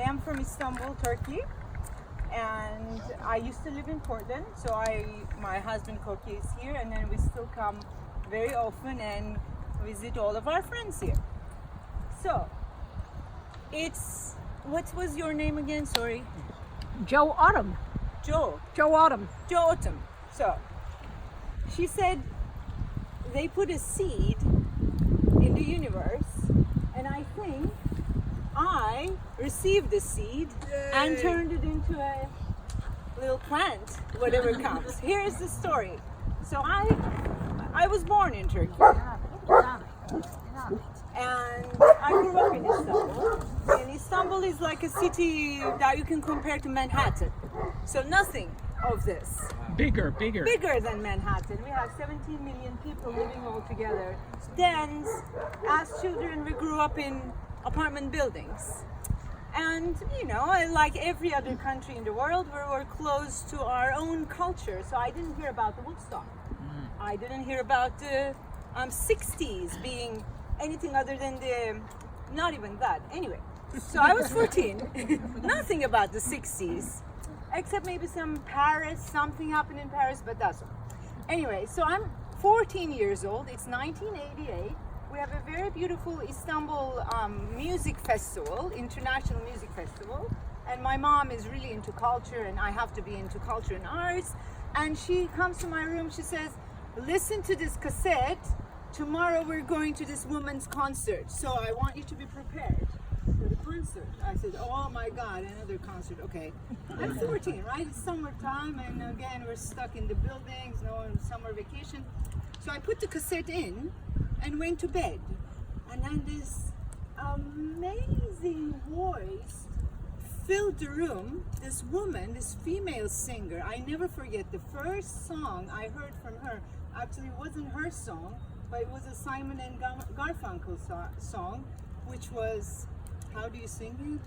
am from Istanbul, Turkey, and I used to live in Portland. So my husband Koki is here, and then we still come very often and visit all of our friends here. So what was your name again? Sorry. Joe Autumn. Joe Autumn. So she said they put a seed in the universe, and I think I received the seed and turned it into a little plant, whatever comes. Here's the story. So I was born in Turkey, and I grew up in Istanbul. And Istanbul is like a city that you can compare to Manhattan. So nothing of this. Bigger. Bigger than Manhattan. We have 17 million people living all together. Then, as children, we grew up in apartment buildings. And, like every other country in the world, we were close to our own culture. So I didn't hear about the Woodstock. I didn't hear about the 60s being anything other than not even that. Anyway, so I was 14. Nothing about the 60s. Except maybe something happened in Paris, but that's all. Anyway, so I'm 14 years old. It's 1988. We have a very beautiful Istanbul music festival, international music festival. And my mom is really into culture, and I have to be into culture and arts. And she comes to my room, she says, listen to this cassette. Tomorrow we're going to this woman's concert. So I want you to be prepared for the concert. I said, oh my God, another concert. Okay. I'm 14, right? It's summertime, and again, we're stuck in the buildings, summer vacation. So I put the cassette in and went to bed. And then this amazing voice filled the room. This woman, this female singer, I never forget the first song I heard from her. Actually, it wasn't her song, but it was a Simon and Garfunkel song, which was, how do you sing it?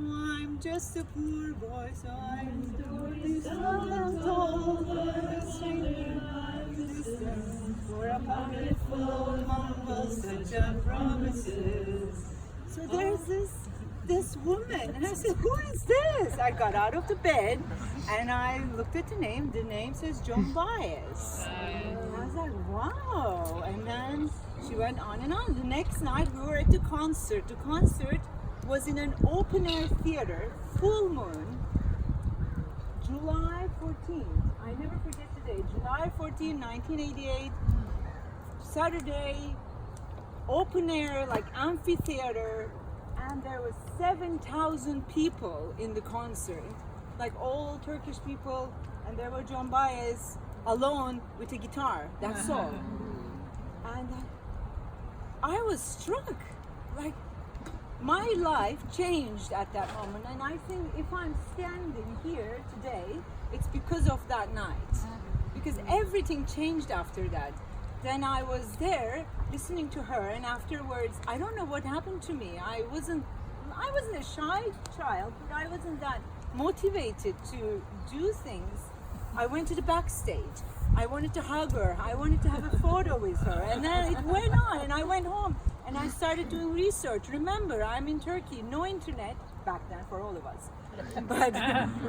Oh, I'm just a poor boy, so I'm this for a pocket full mumbles such a promises. So there's this woman, and I said, who is this? I got out of the bed and I looked at the name. The name says Joan Baez. And I was like, wow. And then she went on and on. The next night we were at the concert. The concert was in an open air theater, full moon, July 14th. I never forget the day. July 14, 1988, Saturday, open air, like amphitheater, and there was 7,000 people in the concert, like all Turkish people, and there were Joan Baez alone with a guitar, that's all. And I was struck, like my life changed at that moment, and I think if I'm standing here today, it's because of that night, because everything changed after that. Then I was there listening to her, and afterwards, I don't know what happened to me. I wasn't a shy child, but I wasn't that motivated to do things. I went to the backstage. I wanted to hug her. I wanted to have a photo with her. And then it went on, and I went home, and I started doing research. Remember, I'm in Turkey, no internet back then for all of us. But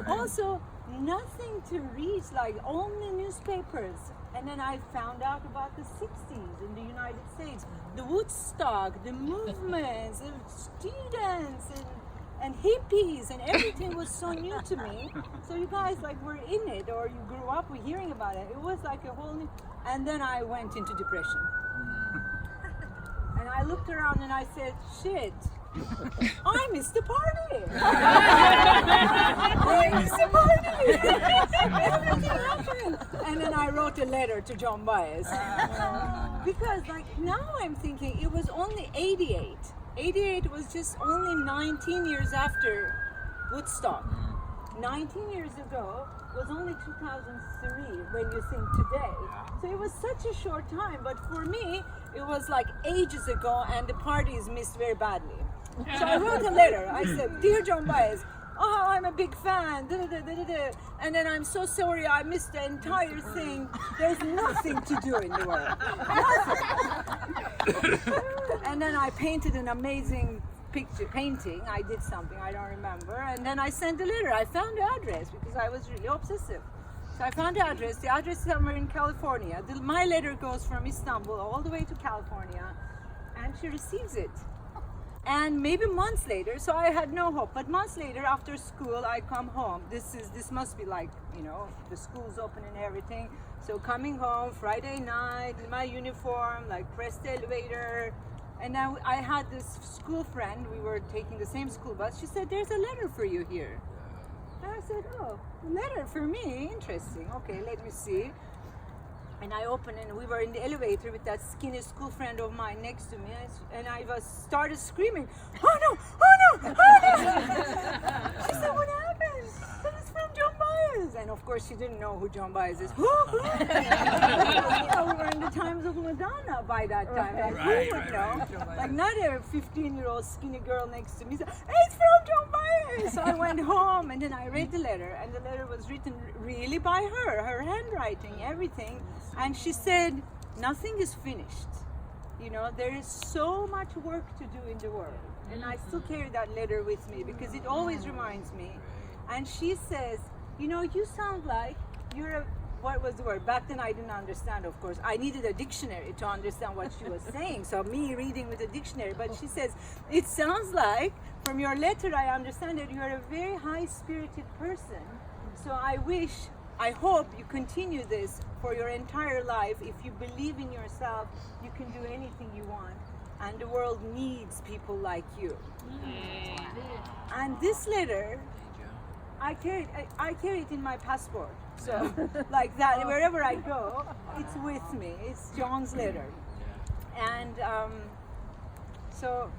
also nothing to read, like only newspapers. And then I found out about the 60s in the United States, the Woodstock, the movements, the students, and hippies, and everything was so new to me. So you guys were in it, or you grew up with hearing about it. It was like a whole new, and then I went into depression. And I looked around and I said, shit, I missed the party. I missed the party. Everything happened. And then I wrote a letter to Joan Baez. Because now I'm thinking it was only 88. 88 was just only 19 years after Woodstock. 19 years ago was only 2003 when you think today. So it was such a short time, but for me, it was like ages ago, and the parties missed very badly. So I wrote a letter. I said, Dear Joan Baez, oh, I'm a big fan, and then I'm so sorry I missed the entire thing. There's nothing to do in the world. Nothing. And then I painted an amazing picture painting. I did something, I don't remember. And then I sent a letter. I found the address because I was really obsessive. So I found the address. The address is somewhere in California. My letter goes from Istanbul all the way to California, and she receives it. And maybe months later, so I had no hope, but months later after school I come home. This must be like, you know, the school's open and everything. So coming home Friday night in my uniform, like pressed the elevator, and now I had this school friend, we were taking the same school bus. She said, "There's a letter for you here." And I said, "Oh, a letter for me, interesting. Okay, let me see." And I opened, and we were in the elevator with that skinny school friend of mine next to me, and I started screaming, "Oh no! Oh no! Oh no!" She said, "What happened?" I said, "It's from Joan Baez." And of course, she didn't know who Joan Baez is. Who? You know, we were in the times of Madonna by that time. Like, who would know? Like, not a 15-year-old skinny girl next to me said, "It's from Joan Baez." So I went home, and then I read the letter, and the letter was written really by her handwriting, everything. And she said, "Nothing is finished. You know, there is so much work to do in the world." And I still carry that letter with me because it always reminds me. And she says, "You know, you sound like you're a," what was the word? Back then I didn't understand, of course. I needed a dictionary to understand what she was saying. So me reading with a dictionary. But she says, "It sounds like, from your letter I understand that you're a very high-spirited person. So I hope you continue this for your entire life. If you believe in yourself, you can do anything you want. And the world needs people like you." And this letter, I carry it in my passport. So like that, wherever I go, it's with me. It's John's letter. And so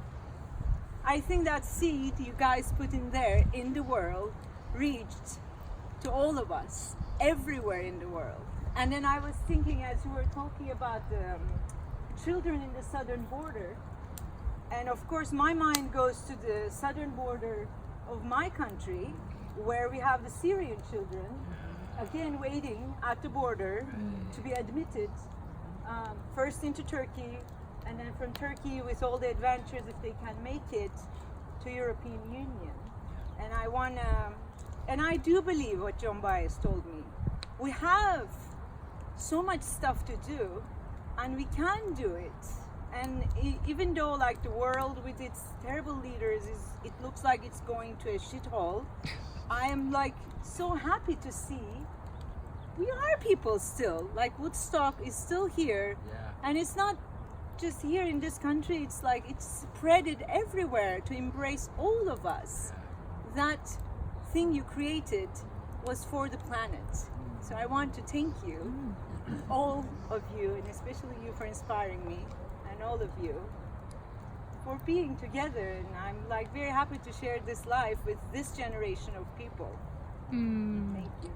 I think that seed you guys put in there in the world reached to all of us, everywhere in the world. And then I was thinking, as you were talking about the children in the southern border, and of course my mind goes to the southern border of my country, where we have the Syrian children, again waiting at the border to be admitted, first into Turkey, and then from Turkey, with all the adventures, if they can make it, to European Union. And I do believe what Joan Baez told me. We have so much stuff to do, and we can do it. And even though, like, the world with its terrible leaders it looks like it's going to a shithole, I am like so happy to see we are people still. Like, Woodstock is still here, and it's not just here in this country. It's like it's spreaded everywhere to embrace all of us. That thing you created was for the planet. So I want to thank you, all of you, and especially you for inspiring me, and all of you for being together. And I'm like very happy to share this life with this generation of people. Thank you.